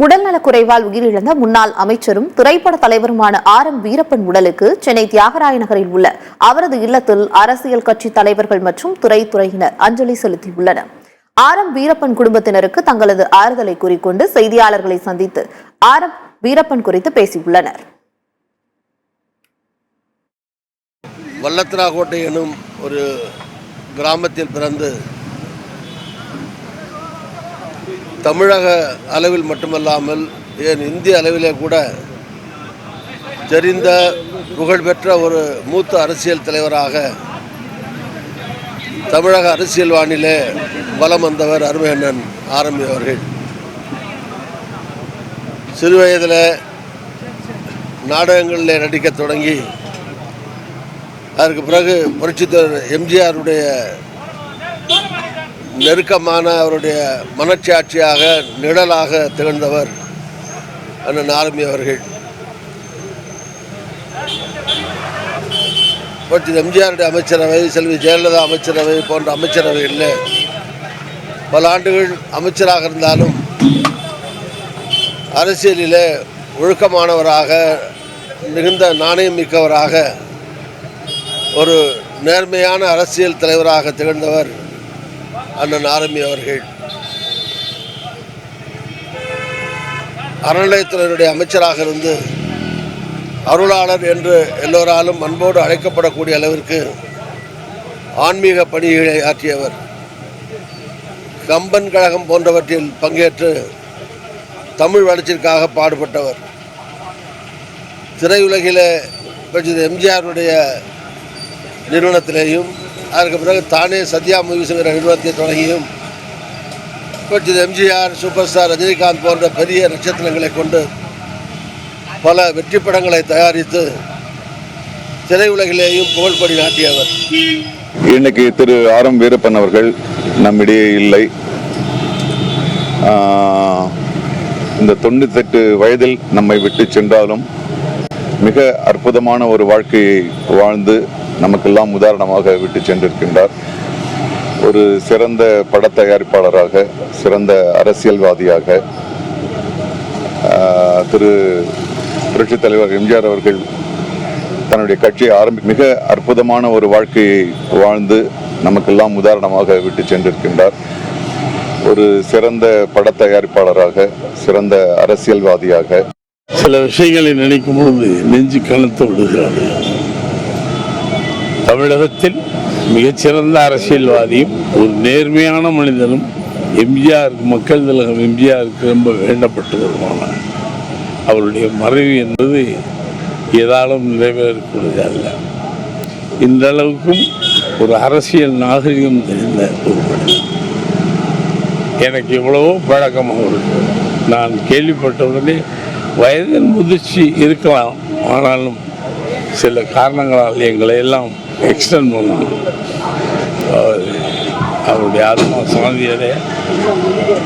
உடல்நலக்குறைவால் உயிரிழந்த முன்னாள் அமைச்சரும் திரைப்பட தலைவருமான ஆர்.எம். வீரப்பன் உடலுக்கு சென்னை தியாகராய நகரில் உள்ள அவரது இல்லத்தில் அரசியல் கட்சி தலைவர்கள் மற்றும் துறையினர் அஞ்சலி செலுத்தியுள்ளனர். ஆர்.எம். வீரப்பன் குடும்பத்தினருக்கு தங்களது ஆறுதலை கூறிக்கொண்டு செய்தியாளர்களை சந்தித்து ஆர்.எம். வீரப்பன் குறித்து பேசியுள்ளனர். வல்லத்தராகோட்டை எனும் ஒரு கிராமத்தில் பிறந்து தமிழக அளவில் மட்டுமல்லாமல் ஏன் இந்திய அளவிலே கூட தெரிந்த புகழ்பெற்ற ஒரு மூத்த அரசியல் தலைவராக தமிழக அரசியல் வானிலே வலம் வந்தவர் அருமை அண்ணன் ஆர்.எம். அவர்கள். சிறுவயதில் நாடகங்களில் நடிக்க தொடங்கி அதற்கு பிறகு புரட்சித்தலைவர் எம்ஜிஆருடைய நெருக்கமான அவருடைய மனச்சாட்சியாக நிழலாக திகழ்ந்தவர் அண்ணன் ஆர்.எம். அவர்கள். எம்ஜிஆருடைய அமைச்சரவை, செல்வி ஜெயலலிதா அமைச்சரவை போன்ற அமைச்சரவைகளில் பல ஆண்டுகள் அமைச்சராக இருந்தாலும் அரசியலிலே ஒழுக்கமானவராக, மிகுந்த நாணயம் மிக்கவராக, ஒரு நேர்மையான அரசியல் தலைவராக திகழ்ந்தவர் அண்ணன் ஆர்.எம். அவர்கள். அறநிலையத்துறையினுடைய அமைச்சராக இருந்து அருளாளர் என்று எல்லோராலும் அன்போடு அழைக்கப்படக்கூடிய அளவிற்கு ஆன்மீக பணிகளை ஆற்றியவர். கம்பன் கழகம் போன்றவற்றில் பங்கேற்று தமிழ் வளர்ச்சிக்காக பாடுபட்டவர். திரையுலகிலே எம்ஜிஆருடைய நிறுவனத்திலேயும் அதற்கு பிறகு தானே சத்யா மூவிஸுங்கிற நிறுவனத்தை தொடங்கியும் எம்ஜிஆர், சூப்பர் ஸ்டார் ரஜினிகாந்த் போன்ற பெரிய நட்சத்திரங்களை கொண்டு பல வெற்றி படங்களை தயாரித்து திரையுலகிலேயும் புகழ்படி நாட்டியவர். இன்னைக்கு திரு ஆர்.எம். வீரப்பன் அவர்கள் நம்மிடையே இல்லை. இந்த 98 வயதில் நம்மை விட்டு சென்றாலும் மிக அற்புதமான ஒரு வாழ்க்கையை வாழ்ந்து நமக்கெல்லாம் உதாரணமாக விட்டு சென்றிருக்கின்றார். ஒரு சிறந்த பட தயாரிப்பாளராக, சிறந்த அரசியல்வாதியாக திரு புரட்சித் தலைவர் எம்ஜிஆர் அவர்கள் தன்னுடைய கட்சியை மிக அற்புதமான ஒரு வாழ்க்கையை வாழ்ந்து நமக்கெல்லாம் உதாரணமாக விட்டு சென்றிருக்கின்றார். ஒரு சிறந்த பட தயாரிப்பாளராக, சிறந்த அரசியல்வாதியாக சில விஷயங்களை நினைக்கும் பொழுது நெஞ்சு கனத்து விடுகிறது. தமிழகத்தில் மிகச்சிறந்த அரசியல்வாதியும் ஒரு நேர்மையான மனிதனும் எம்ஜிஆருக்கு, மக்கள் திலகம் எம்ஜிஆருக்கு ரொம்ப வேண்டப்பட்டு வருவாங்க. அவருடைய மறைவு என்பது ஏதாலும் நிறைவேறக்கூடியது அல்ல. இந்த அளவுக்கும் ஒரு அரசியல் நாகரிகம் தெரிந்த ஒரு மனிதன். எனக்கு எவ்வளவோ பழக்கமாக இருக்கு. நான் கேள்விப்பட்டவுடனே வயதின் முதிர்ச்சி இருக்கலாம், ஆனாலும் சில காரணங்களால் எங்களை எல்லாம் எக்ஸ்டெண்ட் பண்ணணும். அவருடைய ஆத்மா சாந்தியடைய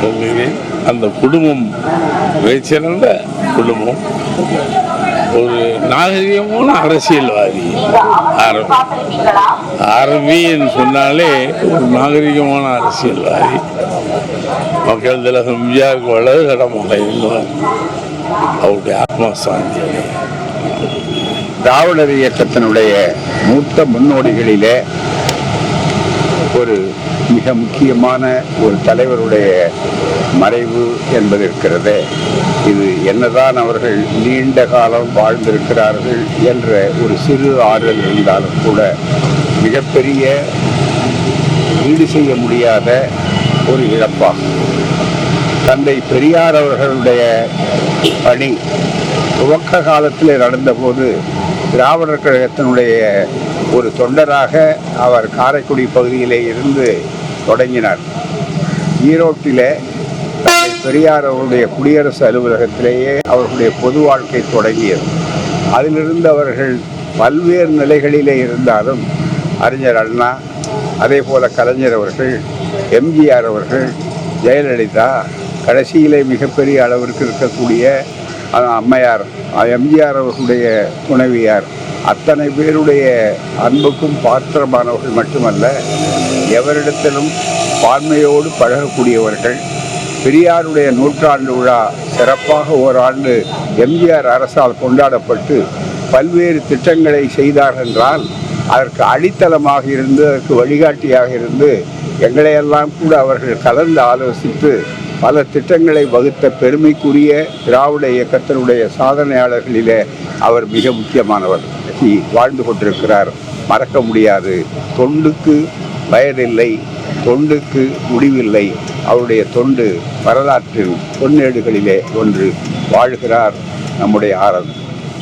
சொல்கிறேன். அந்த குடும்பம் மிகச்சிறந்த குடும்பம், ஒரு நாகரிகமான அரசியல்வாதி. ஆர்எம்ன்னு சொன்னாலே ஒரு நாகரிகமான அரசியல்வாதி. மக்கள் திலகம் எம்ஜிஆருக்கு வலது கடமாக இருந்தார். அவருடைய ஆத்மா சாந்தி அடைய. திராவிடர் இயக்கத்தினுடைய மூத்த முன்னோடிகளிலே ஒரு மிக முக்கியமான ஒரு தலைவருடைய மறைவு என்பது இருக்கிறது. இது என்னதான் அவர்கள் நீண்ட காலம் வாழ்ந்திருக்கிறார்கள் என்ற ஒரு சிறு ஆறுதல் இருந்தாலும் கூட மிகப்பெரிய ஈடு செய்ய முடியாத ஒரு இழப்பாகும். தந்தை பெரியார் அவர்களுடைய பணி துவக்க காலத்தில் நடந்தபோது திராவிடர் கழகத்தினுடைய ஒரு தொண்டராக அவர் காரைக்குடி பகுதியிலே இருந்து தொடங்கினார். ஈரோட்டிலே தந்தை பெரியார் அவருடைய குடியரசு அலுவலகத்திலேயே அவர்களுடைய பொது வாழ்க்கை தொடங்கியது. அதிலிருந்து அவர்கள் பல்வேறு நிலைகளிலே இருந்தாலும் அறிஞர் அண்ணா, அதே போல கலைஞர் அவர்கள், எம்ஜிஆர் அவர்கள், ஜெயலலிதா, கடைசியிலே மிகப்பெரிய அளவிற்கு இருக்கக்கூடிய அம்மையார், எம்ஜிஆர் அவர்களுடைய துணைவியார், அத்தனை பேருடைய அன்புக்கும் பாத்திரமானவர்கள் மட்டுமல்ல, எவரிடத்திலும் பான்மையோடு பழகக்கூடியவர்கள், பெரியாருடைய நூற்றாண்டு விழா சிறப்பாக ஓராண்டு எம்ஜிஆர் அரசால் கொண்டாடப்பட்டு பல்வேறு திட்டங்களை செய்தார் என்றால் அதற்கு அடித்தளமாக இருந்து அதற்கு வழிகாட்டியாக இருந்து எங்களையெல்லாம் கூட அவர்கள் கலந்து ஆலோசித்து பல திட்டங்களை வகுத்த பெருமைக்குரிய திராவிட இயக்கத்தினுடைய சாதனையாளர்களிலே அவர் மிக முக்கியமானவர். வாழ்ந்து கொண்டிருக்கிறார், மறக்க முடியாது. தொண்டுக்கு வயதில்லை, தொண்டுக்கு முடிவில்லை. அவருடைய தொண்டு வரலாற்றில் பொன்னேடுகளிலே ஒன்று. வாழ்கிறார் நம்முடைய ஆரம்பம்.